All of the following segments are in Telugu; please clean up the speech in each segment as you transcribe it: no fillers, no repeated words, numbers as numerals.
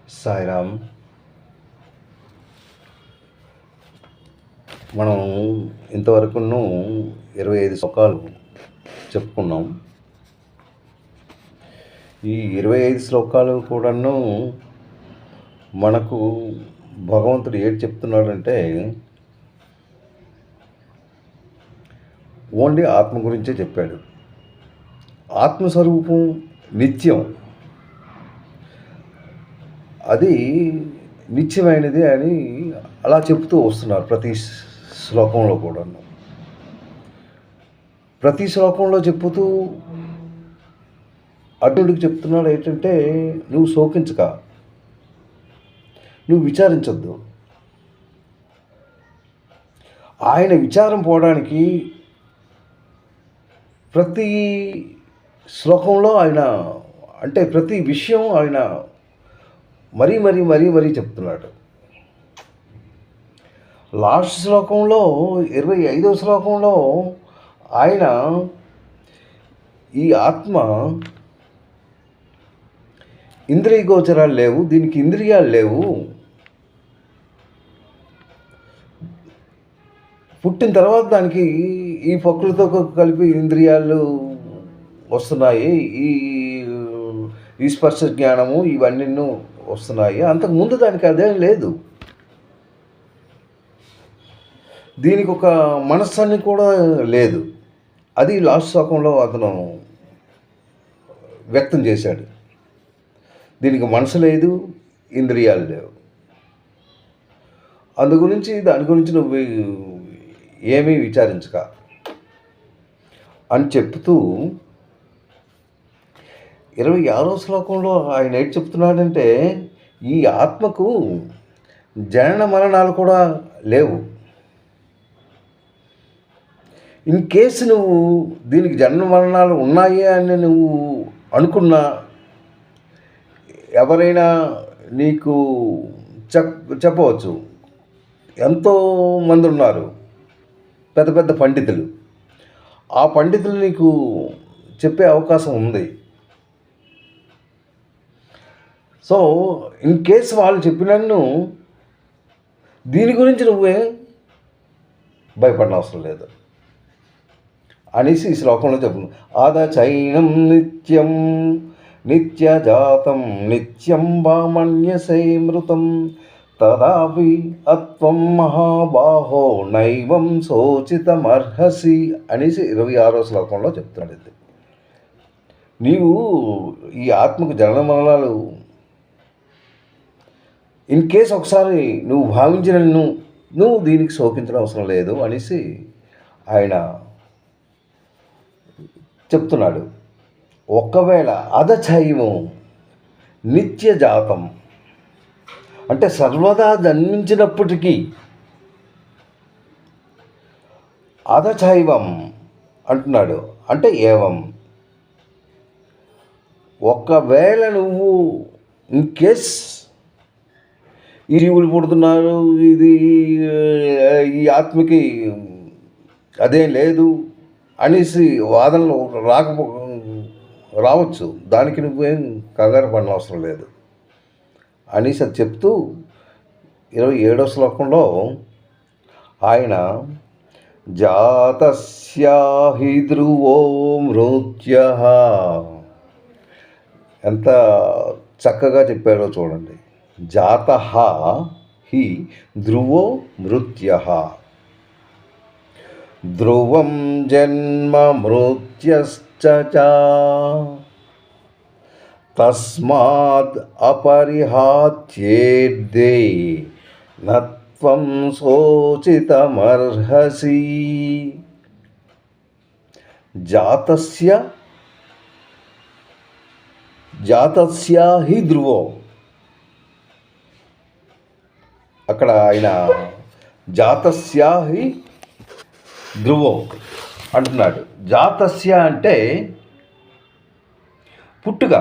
సాయిరామ్. మనం ఇంతవరకు 25 శ్లోకాలు చెప్పుకున్నాం. ఈ 25 శ్లోకాలు కూడాను మనకు భగవంతుడు ఏది చెప్తున్నాడంటే ఓన్లీ ఆత్మ గురించే చెప్పాడు. ఆత్మస్వరూపం నిత్యం, అది నిత్యమైనది అని అలా చెప్తూ వస్తున్నారు ప్రతి శ్లోకంలో కూడా. ప్రతి శ్లోకంలో చెప్పుతూ అర్జునుడికి చెప్తున్నాడు ఏంటంటే, నువ్వు శోకించక, నువ్వు విచారించొద్దు. ఆయన విచారం పోవడానికి ప్రతి శ్లోకంలో ఆయన అంటే ప్రతి విషయం ఆయన మరీ మరీ మరీ మరీ చెప్తున్నాడు. లాస్ట్ శ్లోకంలో 25వ శ్లోకంలో ఆయన ఈ ఆత్మ ఇంద్రియ గోచరాలు లేవు, దీనికి ఇంద్రియాలు లేవు, పుట్టిన తర్వాత దానికి ఈ ప్రకృతితో కలిపి ఇంద్రియాలు వస్తున్నాయి, ఈ స్పర్శ జ్ఞానము ఇవన్నీ వస్తున్నాయి. అంతకుముందు దానికి అదేం లేదు. దీనికి ఒక మనస్సాన్ని కూడా లేదు. అది లాస్ట్ శ్లోకంలో అతను వ్యక్తం చేశాడు. దీనికి మనసు లేదు, ఇంద్రియాలు లేవు. దాని గురించి నువ్వు ఏమీ విచారించక అని చెప్తూ 26వ శ్లోకంలో ఆయన ఏం చెప్తున్నాడంటే, ఈ ఆత్మకు జనన మరణాలు కూడా లేవు. ఇన్ కేసు నువ్వు దీనికి జనన మరణాలు ఉన్నాయి అని నువ్వు అనుకున్నా, ఎవరైనా నీకు చెప్పవచ్చు. ఎంతోమంది ఉన్నారు పెద్ద పెద్ద పండితులు, ఆ పండితులు నీకు చెప్పే అవకాశం ఉంది. సో ఇన్ కేసు వాళ్ళు చెప్పినన్ను దీని గురించి నువ్వే భయపడిన అవసరం లేదు అనేసి ఈ శ్లోకంలో చెప్పు. ఆదచైనం నిత్యం నిత్యజాతం నిత్యం వామన్యసే మృతం తదాపి అత్వం మహాబాహో నైవం శోచితమర్హసి అనేసి 26వ శ్లోకంలో చెప్తున్నాడు. ఇది నీవు ఈ ఆత్మకు జనన మరణాలు ఇన్ కేసు ఒకసారి నువ్వు భావించిన నువ్వు దీనికి శోకించడం అవసరం లేదు అనేసి ఆయన చెప్తున్నాడు. ఒకవేళ అధచైవం నిత్యజాతం అంటే సర్వదా జన్మించినప్పటికీ, అధచైవం అంటున్నాడు అంటే ఏవం, ఒకవేళ నువ్వు ఇన్ కేస్ ఈ జీవులు పుడుతున్నారు, ఇది ఈ ఆత్మకి అదేం లేదు అనేసి వాదనలు రావచ్చు, దానికి నువ్వేం కంగారు పడిన అవసరం లేదు అనేసి అది చెప్తూ 27వ శ్లోకంలో ఆయన జాతస్య హి ధ్రువో మృత్యః ఎంత చక్కగా చెప్పారో చూడండి. జాతః హి ధ్రువో మృత్యః ధ్రువం జన్మ మృత్యశ్చ తస్మాద్ అపరిహాత్యేర్దే నత్వం శోచితమర్హసి. జాతస్య హి ధ్రువో, అక్కడ ఆయన జాతస్య హి ధ్రువో అంటున్నాడు. జాతస్య అంటే పుట్టుక.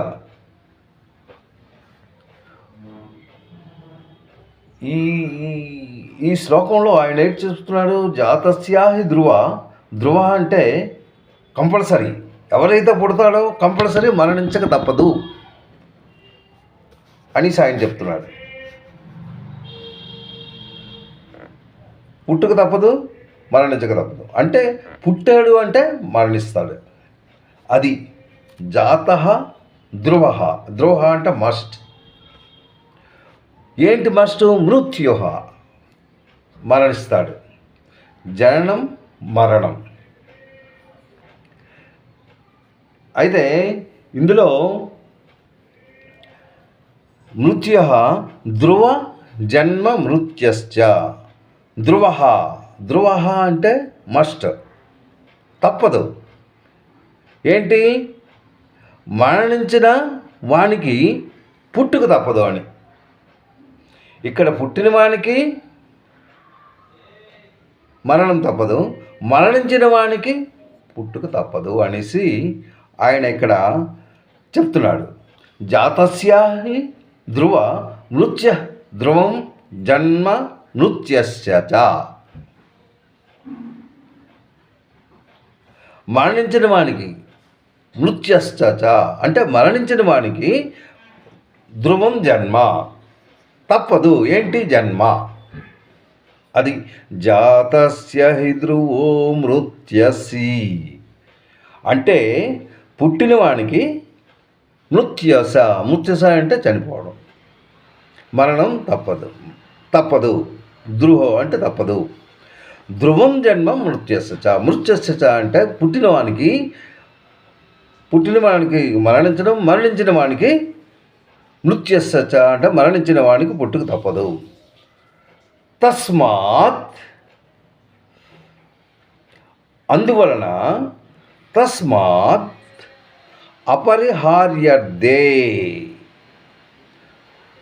ఈ శ్లోకంలో ఆయన ఏం చెప్తున్నాడు, జాతస్య హి ధ్రువ అంటే కంపల్సరీ, ఎవరైతే పుడతాడో కంపల్సరీ మరణించక తప్పదు. అని ఆయన చెప్తున్నాడు. పుట్టుక తప్పదు, మరణించక తప్పదు. అంటే పుట్టాడు అంటే మరణిస్తాడు. అది జాతః ధ్రువః. ధ్రువః అంటే మస్ట్. ఏంటి మస్ట్? మృత్యుః, మరణిస్తాడు. జననం మరణం. అయితే ఇందులో మృత్యుః ధ్రువ జన్మ మృత్యశ్చ. ధ్రువః, ధ్రువః అంటే మస్ట్, తప్పదు. ఏంటి? మరణించిన వానికి పుట్టుక తప్పదు అని. ఇక్కడ పుట్టిన వానికి మరణం తప్పదు, మరణించిన వానికి పుట్టుక తప్పదు అనేసి ఆయన ఇక్కడ చెప్తున్నాడు. జాతస్య హి ధ్రువ మృత్య ధ్రువం జన్మ మృత్యస్య చ. మరణించిన వానికి మృత్యశ్చ చ అంటే మరణించిన వానికి ధ్రువం జన్మ, తప్పదు. ఏంటి? జన్మ. అది జాతస్య హి ధ్రువో మృత్యసి అంటే పుట్టిన వానికి మృత్యస. మృత్యస అంటే చనిపోవడం, మరణం తప్పదు. ధ్రువో అంటే తప్పదు. ధ్రువం జన్మ మృత్యస్య. మృత్యస్య అంటే పుట్టిన వానికి మరణించడం, మరణించిన వానికి మృత్యస్య అంటే మరణించిన వానికి పుట్టుక తప్పదు. తస్మాత్ అందువలన తస్మాత్ అపరిహార్యర్థే.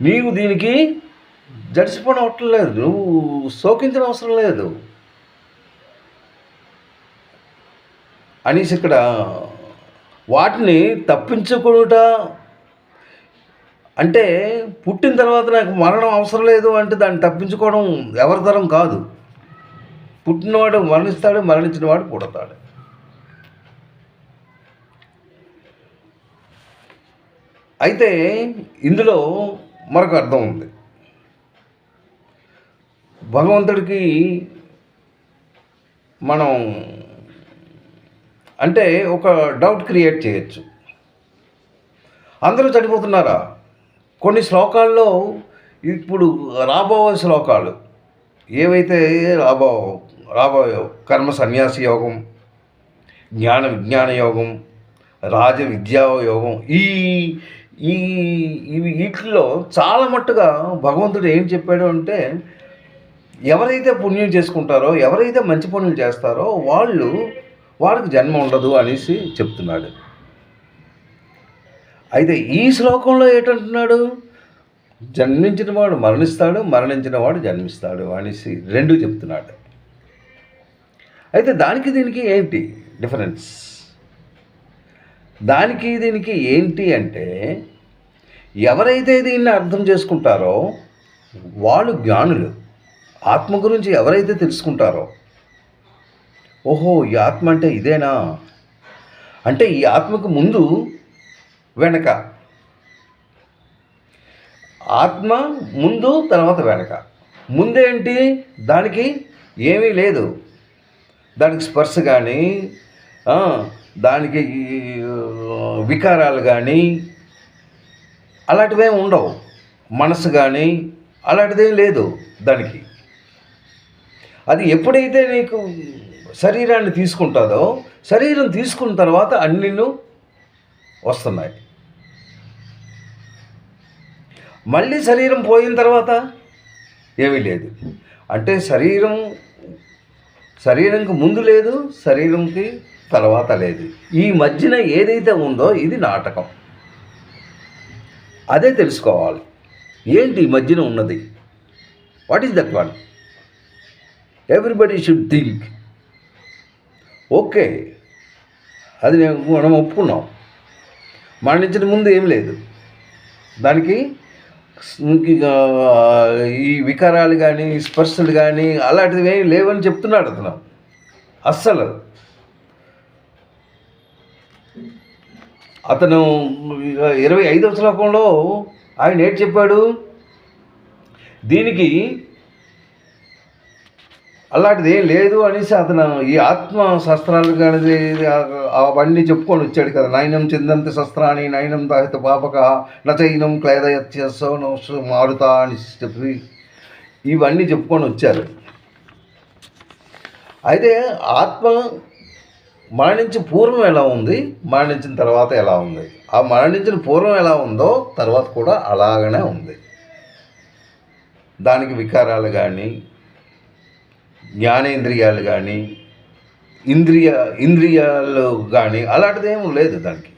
నీవు దీనికి జడిసిపోవడం లేదు, నువ్వు శోకించిన అవసరం లేదు అనేసి ఇక్కడ వాటిని తప్పించుకునుట అంటే పుట్టిన తర్వాత నాకు మరణం అవసరం లేదు అంటే దాన్ని తప్పించుకోవడం ఎవరి తరం కాదు. పుట్టినవాడు మరణిస్తాడు, మరణించిన వాడు పుడతాడు. అయితే ఇందులో మరొక అర్థం ఉంది. భగవంతుడికి మనం అంటే ఒక డౌట్ క్రియేట్ చేయొచ్చు. అందరూ చనిపోతున్నారా? కొన్ని శ్లోకాల్లో ఇప్పుడు రాబోయే శ్లోకాలు ఏవైతే రాబోయే కర్మ సన్యాసి యోగం, జ్ఞాన విజ్ఞాన యోగం, రాజ విద్యా యోగం, వీటిల్లో చాలా మట్టుగా భగవంతుడు ఏం చెప్పాడు అంటే ఎవరైతే పుణ్యం చేసుకుంటారో, ఎవరైతే మంచి పనులు చేస్తారో వాళ్ళకి జన్మ ఉండదు అనేసి చెప్తున్నాడు. అయితే ఈ శ్లోకంలో ఏంటంటున్నాడు? జన్మించిన వాడు మరణిస్తాడు, మరణించిన వాడు జన్మిస్తాడు అనేసి రెండు చెప్తున్నాడు. అయితే దానికి దీనికి ఏంటి డిఫరెన్స్? దానికి దీనికి ఏంటి అంటే ఎవరైతే దీన్ని అర్థం చేసుకుంటారో వాళ్ళు జ్ఞానులు. ఆత్మ గురించి ఎవరైతే తెలుసుకుంటారో, ఓహో ఈ ఆత్మ అంటే ఇదేనా, అంటే ఈ ఆత్మకు ముందు వెనక, ఆత్మ ముందు తర్వాత వెనక. ముందేంటి? దానికి ఏమీ లేదు, దానికి స్పర్శ కానీ దానికి వికారాలు కానీ అలాంటివేమి ఉండవు, మనసు కానీ అలాంటిదేం లేదు దానికి. అది ఎప్పుడైతే నీకు శరీరాన్ని తీసుకుంటుందో, శరీరం తీసుకున్న తర్వాత అన్నీ వస్తున్నాయి. మళ్ళీ శరీరం పోయిన తర్వాత ఏమీ లేదు. అంటే శరీరంకి ముందు లేదు, శరీరంకి తర్వాత లేదు. ఈ మధ్యన ఏదైతే ఉందో ఇది నాటకం. అదే తెలుసుకోవాలి. ఏంటి ఈ మధ్యన ఉన్నది? What is that one? Everybody should think. Okay, అది మనం ఒప్పుకున్నాం. మరణించిన ముందు ఏం లేదు, దానికి ఈ వికారాలు కానీ స్పర్శలు కానీ అలాంటివి ఏమి లేవని చెప్తున్నాడు అతను. అస్సలు అతను 25వ శ్లోకంలో ఆయన ఏంటి చెప్పాడు, దీనికి అలాంటిది ఏం లేదు అనేసి అతను ఈ ఆత్మ శస్త్రాలు కానీ అవన్నీ చెప్పుకొని వచ్చాడు కదా. నయనం చిందంతి శస్త్రాన్ని నయనం దాహిత పాపక నచైనం క్లేదయత్యసో నోసు మారుతా అని చెప్పి ఇవన్నీ చెప్పుకొని వచ్చారు. అయితే ఆత్మ మరణించి పూర్వం ఎలా ఉంది, మరణించిన తర్వాత ఎలా ఉంది, ఆ మరణించిన పూర్వం ఎలా ఉందో తర్వాత కూడా అలాగనే ఉంది. దానికి వికారాలు కానీ జ్ఞానేంద్రియాలు కానీ ఇంద్రియాలు కానీ అలాంటిది ఏమీ లేదు దానికి.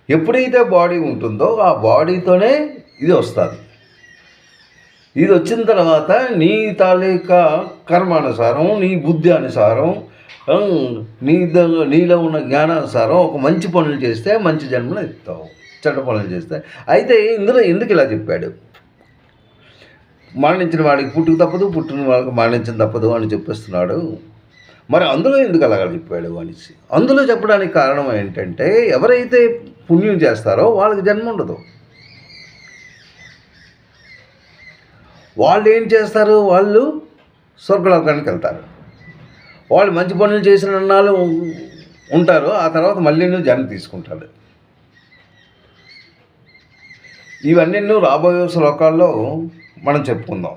ఎప్పుడైతే బాడీ ఉంటుందో ఆ బాడీతోనే ఇది వస్తుంది. ఇది వచ్చిన తర్వాత నీ తాలూకా కర్మానుసారం, నీ బుద్ధి అనుసారం, నీలో ఉన్న జ్ఞానానుసారం ఒక మంచి పనులు చేస్తే మంచి జన్మను ఎత్తావు, చెడ్డ పనులు చేస్తే. అయితే ఇందులో ఎందుకు ఇలా చెప్పాడు, మరణించిన వాడికి పుట్టుకు తప్పదు, పుట్టిన వాడికి మరణించిన తప్పదు అని చెప్పేస్తున్నాడు. మరి అందులో ఎందుకు అలాగ చెప్పాడు అనేసి, అందులో చెప్పడానికి కారణం ఏంటంటే ఎవరైతే పుణ్యం చేస్తారో వాళ్ళకి జన్మ ఉండదు. వాళ్ళు ఏం చేస్తారు, వాళ్ళు స్వర్గలోకానికి వెళ్తారు. వాళ్ళు మంచి పనులు చేసిన నాళ్ళు ఉంటారు, ఆ తర్వాత మళ్ళీ జన్మ తీసుకుంటాడు. ఇవన్నీ రాబోయే శ్లోకాల్లో మనం చెప్పుకుందాం.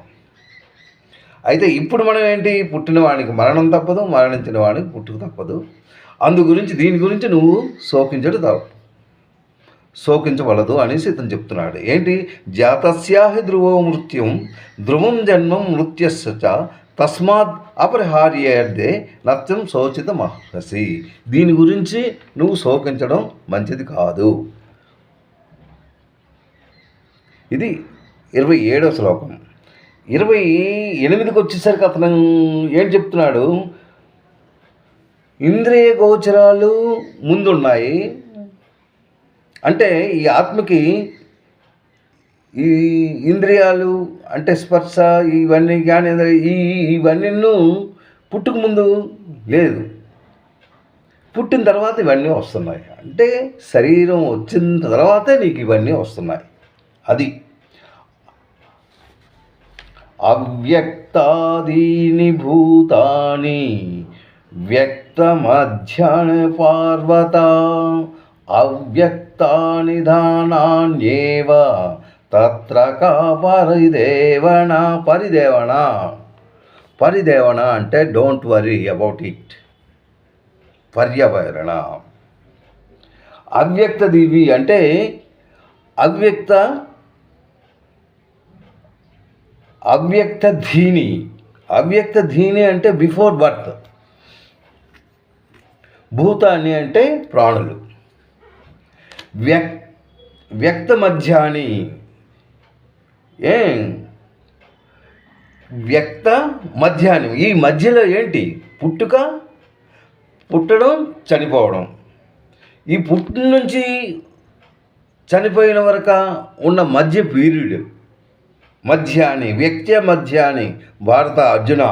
అయితే ఇప్పుడు మనం ఏంటి, పుట్టిన వాడికి మరణం తప్పదు, మరణించిన వాడికి పుట్టుకు తప్పదు. గురించి దీని గురించి నువ్వు శోకించవలదు అనేసి ఇతను చెప్తున్నాడు. ఏంటి, జాతస్యాహి ధ్రువో మృత్యుం ధ్రువం జన్మం మృత్యస్య చ తస్మాత్ అపరిహార్యేర్దే నత్యం శోచిత మహర్షి. దీని గురించి నువ్వు శోకించడం మంచిది కాదు. ఇది 27వ శ్లోకం. 28కి వచ్చేసరికి అతను ఏం చెప్తున్నాడు, ఇంద్రియ గోచరాలు ముందున్నాయి. అంటే ఈ ఆత్మకి ఈ ఇంద్రియాలు అంటే స్పర్శ ఇవన్నీ కానీ ఇవన్నీ పుట్టుకు ముందు లేదు, పుట్టిన తర్వాత ఇవన్నీ వస్తున్నాయి. అంటే శరీరం వచ్చిన తర్వాతే నీకు ఇవన్నీ వస్తున్నాయి. అది అవ్యక్తాదీని భూతాని వ్యక్తమధ్యాన పార్వత అవ్యక్తాని ధానాన్యేవ తత్ర కా పరిదేవణ అంటే డోంట్ వరీ అబౌట్ ఇట్, పర్యావరణ. అవ్యక్త దివి అంటే అవ్యక్త ధీని అంటే బిఫోర్ బర్త్. భూతాన్ని అంటే ప్రాణులు. వ్యక్త మధ్యాని వ్యక్త మధ్యాహ్నం, ఈ మధ్యలో ఏంటి, పుట్టడం చనిపోవడం. ఈ పుట్టిన నుంచి చనిపోయిన వరకు ఉన్న మధ్య పీరియడ్ మధ్యాని, మధ్యాని. భారత అర్జున,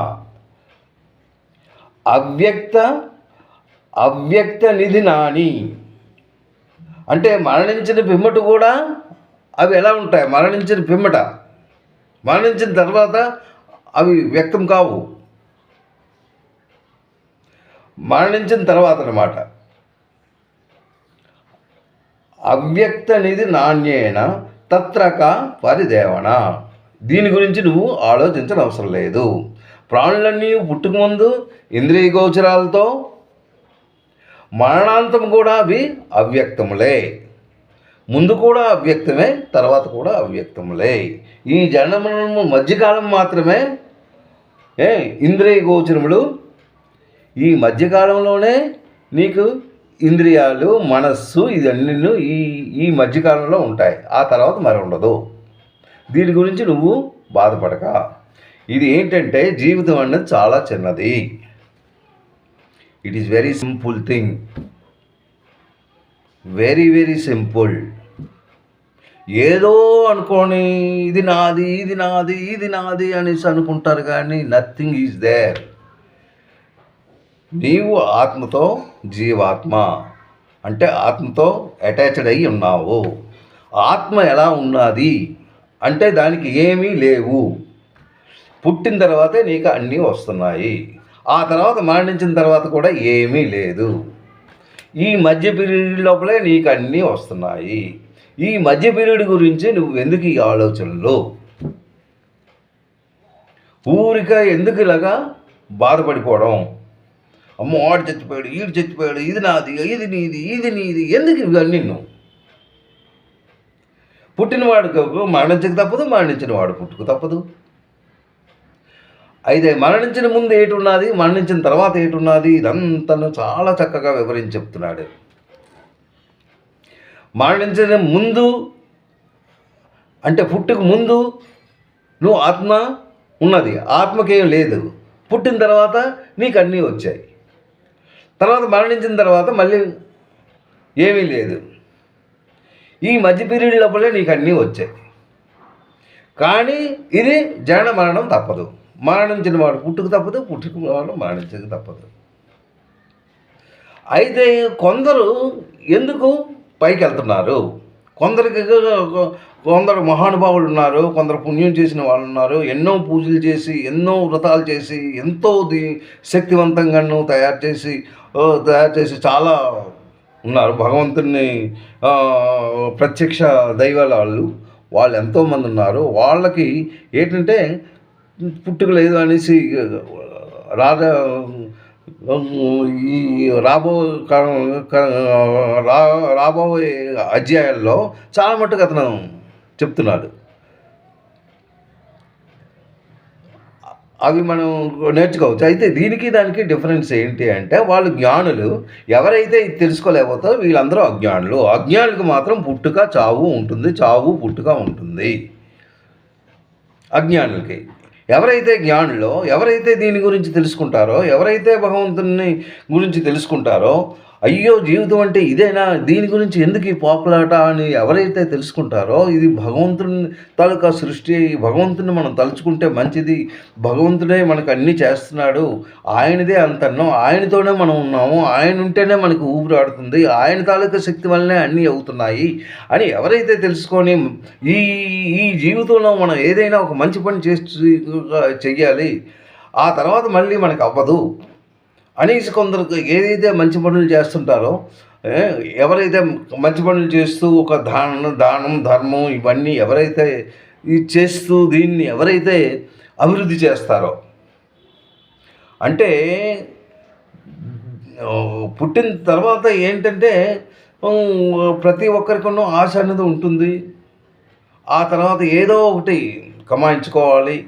అవ్యక్త నిధినాని అంటే మరణించిన పిమ్మట కూడా అవి ఎలా ఉంటాయి, మరణించిన తర్వాత అవి వ్యక్తం కావు. మరణించిన తర్వాత అన్నమాట. అవ్యక్త నిధి నాణ్యేన తత్రక పరిదేవణ. దీని గురించి నువ్వు ఆలోచించడం అవసరం లేదు. ప్రాణులన్నీ పుట్టుక ముందు ఇంద్రియ గోచరాలతో, మరణాంతం కూడా అవి అవ్యక్తములే. ముందు కూడా అవ్యక్తమే, తర్వాత కూడా అవ్యక్తములే. ఈ జన్మము మధ్యకాలం మాత్రమే ఇంద్రియ గోచరములు. ఈ మధ్యకాలంలోనే నీకు ఇంద్రియాలు, మనస్సు ఇదన్నీ ఈ మధ్యకాలంలో ఉంటాయి. ఆ తర్వాత మరి ఉండదు. దీని గురించి నువ్వు బాధపడక. ఇది ఏంటంటే జీవితం అన్నది చాలా చిన్నది. It is very simple thing, very very simple. ఏదో అనుకోని ఇది నాది అనేసి అనుకుంటారు, కానీ నథింగ్ ఈజ్ దేర్. నీవు ఆత్మతో, జీవాత్మ అంటే ఆత్మతో అటాచ్డ్ అయ్యి ఉన్నావు. ఆత్మ ఎలా ఉన్నది అంటే దానికి ఏమీ లేవు. పుట్టిన తర్వాతే నీకు అన్నీ వస్తున్నాయి. ఆ తర్వాత మరణించిన తర్వాత కూడా ఏమీ లేదు. ఈ మధ్య పీరియడ్ లోపలే నీకు అన్నీ వస్తున్నాయి. ఈ మధ్య పీరియడ్ గురించి నువ్వు ఎందుకు ఈ ఆలోచనలు? ఊరిక ఎందుకు ఇలాగా బాధపడిపోవడం? అమ్మో ఆడు చచ్చిపోయాడు, ఈడు చచ్చిపోయాడు, ఇది నాది, ఇది నీది, ఇది నీది, ఎందుకు ఇవన్నీ? నువ్వు పుట్టినవాడికి మరణించక తప్పదు, మరణించిన వాడు పుట్టుకు తప్పదు. అయితే మరణించిన ముందు ఏటున్నది, మరణించిన తర్వాత ఏటున్నది, ఇదంతా చాలా చక్కగా వివరించి చెప్తున్నాడు. మరణించిన ముందు అంటే పుట్టుకు ముందు నువ్వు ఆత్మ ఉన్నది, ఆత్మకేం లేదు. పుట్టిన తర్వాత నీకు అన్నీ వచ్చాయి. తర్వాత మరణించిన తర్వాత మళ్ళీ ఏమీ లేదు. ఈ మధ్య పీరియడ్ లోపలే నీకు అన్నీ వచ్చాయి. కానీ ఇది జనన మరణం తప్పదు. మరణించిన వాడు పుట్టుకు తప్పదు, పుట్టుకు వాడు మరణించక తప్పదు. అయితే కొందరు ఎందుకు పైకి వెళ్తున్నారు? కొందరు మహానుభావులు ఉన్నారు, కొందరు పుణ్యం చేసిన వాళ్ళు ఉన్నారు, ఎన్నో పూజలు చేసి, ఎన్నో వ్రతాలు చేసి, ఎంతో శక్తివంతంగాను తయారు చేసి చాలా ఉన్నారు. భగవంతుని ప్రత్యక్ష దైవాల వాళ్ళు ఎంతోమంది ఉన్నారు. వాళ్ళకి ఏంటంటే పుట్టుక లేదు అనేసి ఈ రాబోయే అధ్యాయాల్లో చాలా మట్టుకు అతను చెప్తున్నాడు. అవి మనం నేర్చుకోవచ్చు. అయితే దీనికి దానికి డిఫరెన్స్ ఏంటి అంటే, వాళ్ళు జ్ఞానులు. ఎవరైతే ఇది తెలుసుకోలేకపోతారో వీళ్ళందరూ అజ్ఞానులు. అజ్ఞానులకు మాత్రం పుట్టుక చావు ఉంటుంది, చావు పుట్టుక ఉంటుంది అజ్ఞానులకి. ఎవరైతే జ్ఞానులో, ఎవరైతే దీని గురించి తెలుసుకుంటారో, ఎవరైతే భగవంతుని గురించి తెలుసుకుంటారో, అయ్యో జీవితం అంటే ఇదేనా, దీని గురించి ఎందుకు ఈ పోకలాట అని ఎవరైతే తెలుసుకుంటారో, ఇది భగవంతుని తాలూకా సృష్టి, భగవంతుని మనం తలుచుకుంటే మంచిది, భగవంతుడే మనకు అన్నీ చేస్తున్నాడు, ఆయనదే అంతన్నం, ఆయనతోనే మనం ఉన్నాము, ఆయన ఉంటేనే మనకు ఊపిరాడుతుంది, ఆయన తాలూకా శక్తి వల్లనే అన్నీ అవుతున్నాయి అని ఎవరైతే తెలుసుకొని ఈ ఈ జీవితంలో మనం ఏదైనా ఒక మంచి పని చెయ్యాలి, ఆ తర్వాత మళ్ళీ మనకు అవ్వదు అనేసి కొందరికి ఏదైతే మంచి పనులు చేస్తుంటారో, ఎవరైతే మంచి పనులు చేస్తూ ఒక దానం ధర్మం ఇవన్నీ ఎవరైతే చేస్తూ దీన్ని ఎవరైతే అభివృద్ధి చేస్తారో, అంటే పుట్టిన తర్వాత ఏంటంటే ప్రతి ఒక్కరికన్నా ఆశ అనేది ఉంటుంది. ఆ తర్వాత ఏదో ఒకటి కమాయించుకోవాలి,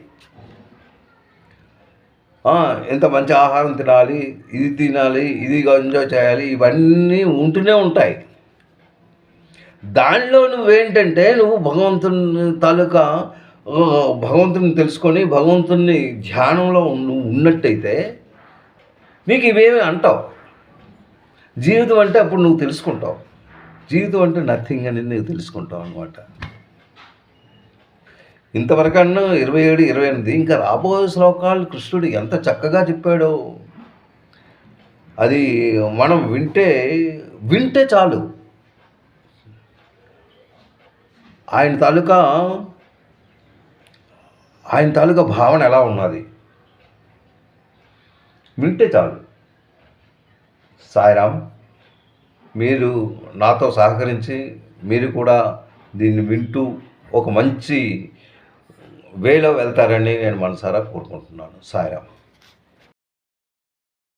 ఎంత మంచి ఆహారం తినాలి, ఇది తినాలి, ఇది ఎంజాయ్ చేయాలి, ఇవన్నీ ఉంటూనే ఉంటాయి. దానిలో నువ్వేంటంటే నువ్వు భగవంతుని తెలుసుకొని భగవంతుని ధ్యానంలో నువ్వు ఉన్నట్టయితే నీకు ఇవేమి అంటావు. జీవితం అంటే అప్పుడు నువ్వు తెలుసుకుంటావు. జీవితం అంటే నథింగ్ అని నువ్వు తెలుసుకుంటావు అన్నమాట. ఇంతవరకన్నా 27, 28 ఇంకా రాబోయే శ్లోకాలు కృష్ణుడు ఎంత చక్కగా చెప్పాడో, అది మనం వింటే చాలు. ఆయన తాలూకా భావన ఎలా ఉన్నది వింటే చాలు. సాయిరామ్, మీరు నాతో సహకరించి మీరు కూడా దీన్ని వింటూ ఒక మంచి వేలో వెళ్తారని నేను మనసారా కోరుకుంటున్నాను. సాయిరామ్.